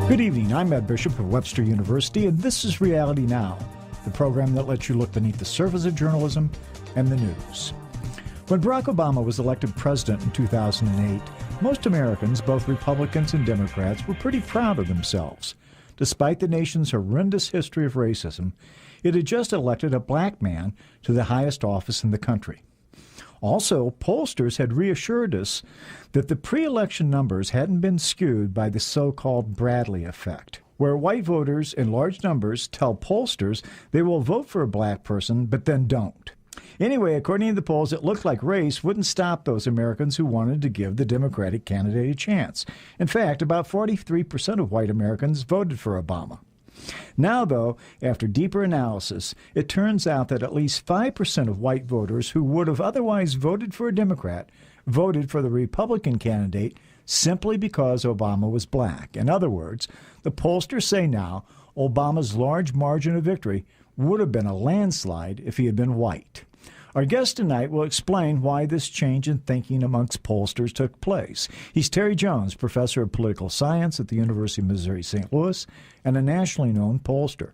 Good evening. I'm Ed Bishop of Webster University, and this is Reality Now, the program that lets you look beneath the surface of journalism and the news. When Barack Obama was elected president in 2008, most Americans, both Republicans and Democrats, were pretty proud of themselves. Despite the nation's horrendous history of racism, it had just elected a black man to the highest office in the country. Also, pollsters had reassured us that the pre-election numbers hadn't been skewed by the so-called Bradley effect, where white voters in large numbers tell pollsters they will vote for a black person but then don't. Anyway, according to the polls, it looked like race wouldn't stop those Americans who wanted to give the Democratic candidate a chance. In fact, about 43% of white Americans voted for Obama. Now, though, after deeper analysis, it turns out that at least 5% of white voters who would have otherwise voted for a Democrat voted for the Republican candidate simply because Obama was black. In other words, the pollsters say now Obama's large margin of victory would have been a landslide if he had been white. Our guest tonight will explain why this change in thinking amongst pollsters took place. He's Terry Jones, professor of political science at the University of Missouri St. Louis and a nationally known pollster.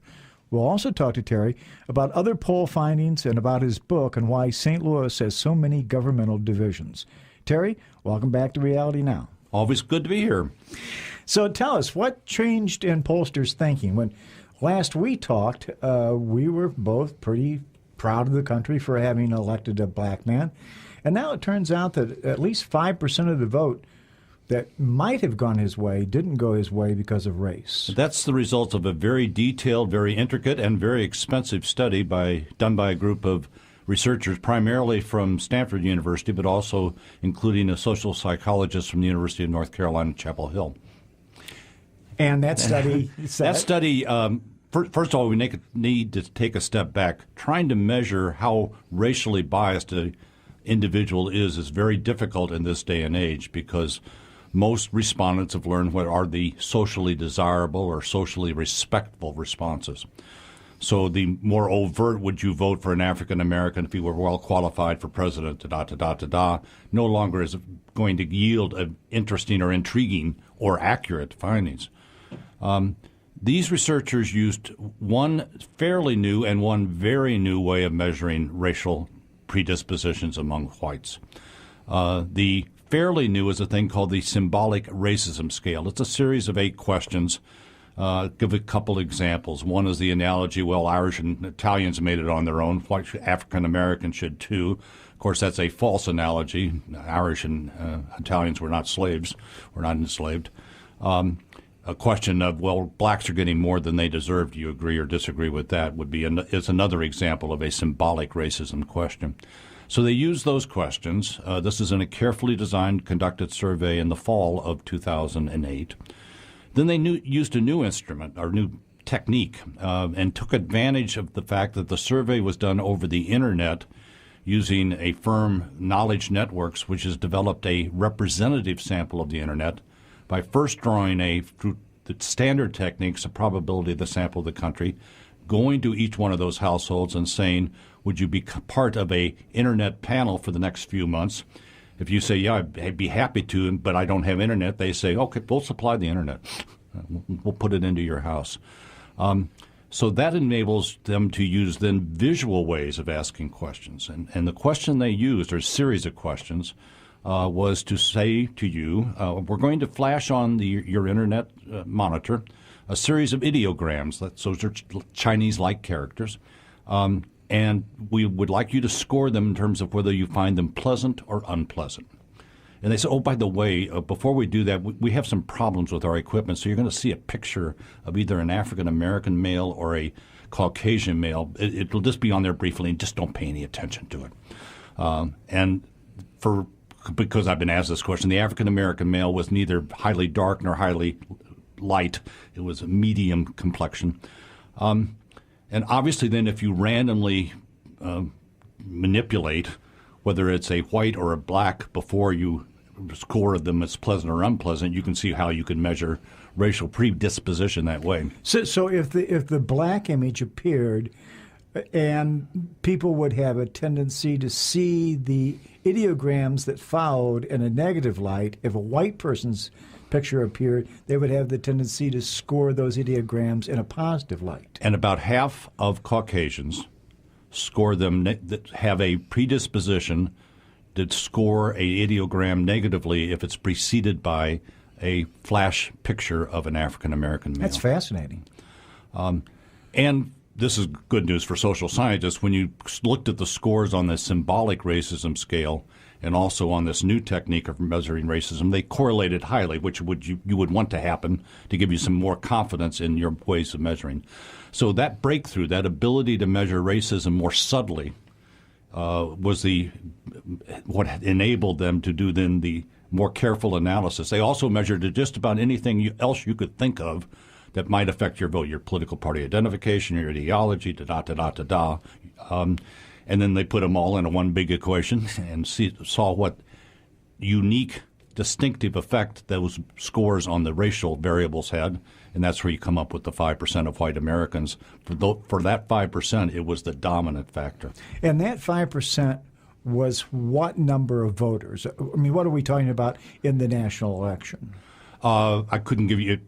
We'll also talk to Terry about other poll findings and about his book and why St. Louis has so many governmental divisions. Terry, welcome back to Reality Now. Always good to be here. So tell us, what changed in pollsters' thinking? When last we talked, we were both pretty proud of the country for having elected a black man. And now it turns out that at least 5% of the vote that might have gone his way didn't go his way because of race. That's the result of a very detailed, very intricate, and very expensive study done by a group of researchers, primarily from Stanford University, but also including a social psychologist from the University of North Carolina, Chapel Hill. And that study First of all, we need to take a step back. Trying to measure how racially biased an individual is very difficult in this day and age because most respondents have learned what are the socially desirable or socially respectful responses. So the more overt, would you vote for an African American if he were well qualified for president, no longer is going to yield interesting or intriguing or accurate findings. These researchers used one fairly new and one very new way of measuring racial predispositions among whites. The fairly new is a thing called the symbolic racism scale. It's a series of 8 questions. Give a couple examples. One is the analogy, well, Irish and Italians made it on their own. White African Americans should too. Of course, that's a false analogy. Irish and Italians were not slaves, were not enslaved. A question of, well, blacks are getting more than they deserve. Do you agree or disagree with that? Is another example of a symbolic racism question. So they used those questions. This is in a carefully designed, conducted survey in the fall of 2008. Then they used a new instrument or new technique and took advantage of the fact that the survey was done over the Internet using a firm, Knowledge Networks, which has developed a representative sample of the Internet by first drawing through the standard techniques, a probability of the sample of the country, going to each one of those households and saying, would you be part of a Internet panel for the next few months? If you say, yeah, I'd be happy to, but I don't have Internet, they say, okay, we'll supply the Internet. We'll put it into your house. So that enables them to use then visual ways of asking questions. And the question they used, or a series of questions, was to say to you, we're going to flash on your Internet monitor a series of ideograms. Those are Chinese-like characters. And we would like you to score them in terms of whether you find them pleasant or unpleasant. And they said, oh, by the way, before we do that, we have some problems with our equipment, so you're going to see a picture of either an African-American male or a Caucasian male. It'll just be on there briefly, and just don't pay any attention to it. Because I've been asked this question, the African-American male was neither highly dark nor highly light. It was a medium complexion. And obviously then if you randomly manipulate whether it's a white or a black before you score them as pleasant or unpleasant, you can see how you can measure racial predisposition that way. So if the black image appeared and people would have a tendency to see the ideograms that followed in a negative light, if a white person's picture appeared, they would have the tendency to score those ideograms in a positive light. And about half of Caucasians score them that have a predisposition to score a ideogram negatively if it's preceded by a flash picture of an African American male. That's fascinating. And this is good news for social scientists. When you looked at the scores on the symbolic racism scale and also on this new technique of measuring racism, they correlated highly, which you would want to happen to give you some more confidence in your ways of measuring. So that breakthrough, that ability to measure racism more subtly, was what enabled them to do then the more careful analysis. They also measured just about anything else you could think of that might affect your vote, your political party identification, your ideology, da-da-da-da-da-da. And then they put them all into one big equation and saw what unique, distinctive effect those scores on the racial variables had. And that's where you come up with the 5% of white Americans. For that 5%, it was the dominant factor. And that 5% was what number of voters? I mean, what are we talking about in the national election? I couldn't give you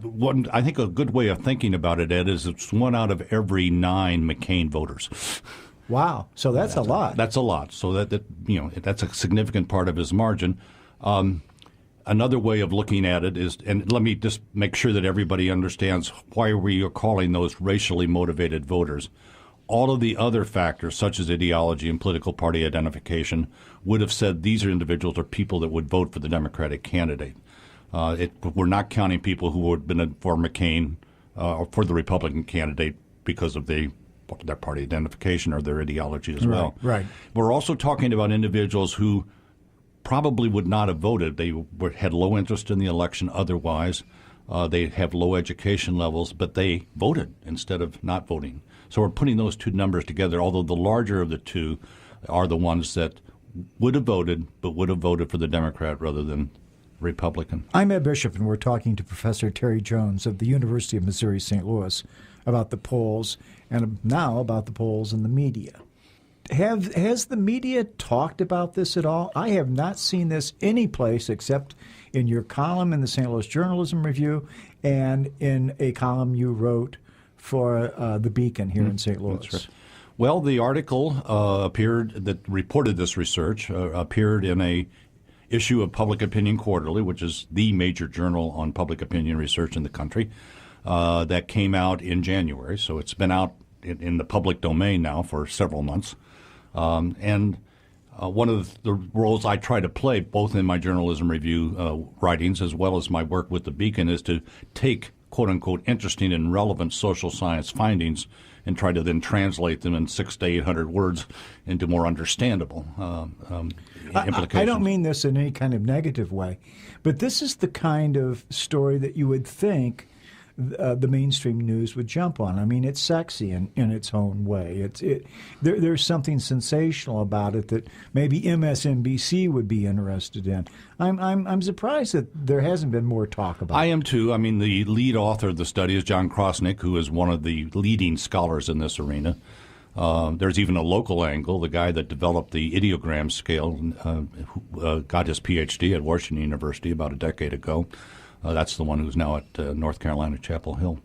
one. I think a good way of thinking about it, Ed, is it's 1 out of every 9 McCain voters. Wow, so that's a lot. That's a lot. So that's a significant part of his margin. Another way of looking at it is, and let me just make sure that everybody understands why we are calling those racially motivated voters. All of the other factors, such as ideology and political party identification, would have said these are individuals or people that would vote for the Democratic candidate. We're not counting people who would have been for McCain or for the Republican candidate because of their party identification or their ideology as well. Right. We're also talking about individuals who probably would not have voted. They had low interest in the election otherwise. They have low education levels, but they voted instead of not voting. So we're putting those two numbers together, although the larger of the two are the ones that would have voted, but would have voted for the Democrat rather than Republican. I'm Ed Bishop, and we're talking to Professor Terry Jones of the University of Missouri St. Louis about the polls and now about the polls in the media. Has the media talked about this at all? I have not seen this any place except in your column in the St. Louis Journalism Review and in a column you wrote for the Beacon here in St. Louis. Right. Well, the article that reported this research appeared in a issue of Public Opinion Quarterly, which is the major journal on public opinion research in the country, that came out in January. So it's been out in the public domain now for several months. And one of the roles I try to play, both in my journalism review writings as well as my work with the Beacon, is to take quote-unquote interesting and relevant social science findings and try to then translate them in 600 to 800 words into more understandable implications. I don't mean this in any kind of negative way, but this is the kind of story that you would think the mainstream news would jump on. I mean, it's sexy in its own way. There's something sensational about it that maybe MSNBC would be interested in. I'm surprised that there hasn't been more talk about it. I am too. I mean, the lead author of the study is John Krosnick, who is one of the leading scholars in this arena. There's even a local angle. The guy that developed the ideogram scale got his Ph.D. at Washington University about a decade ago. That's the one who's now at North Carolina Chapel Hill.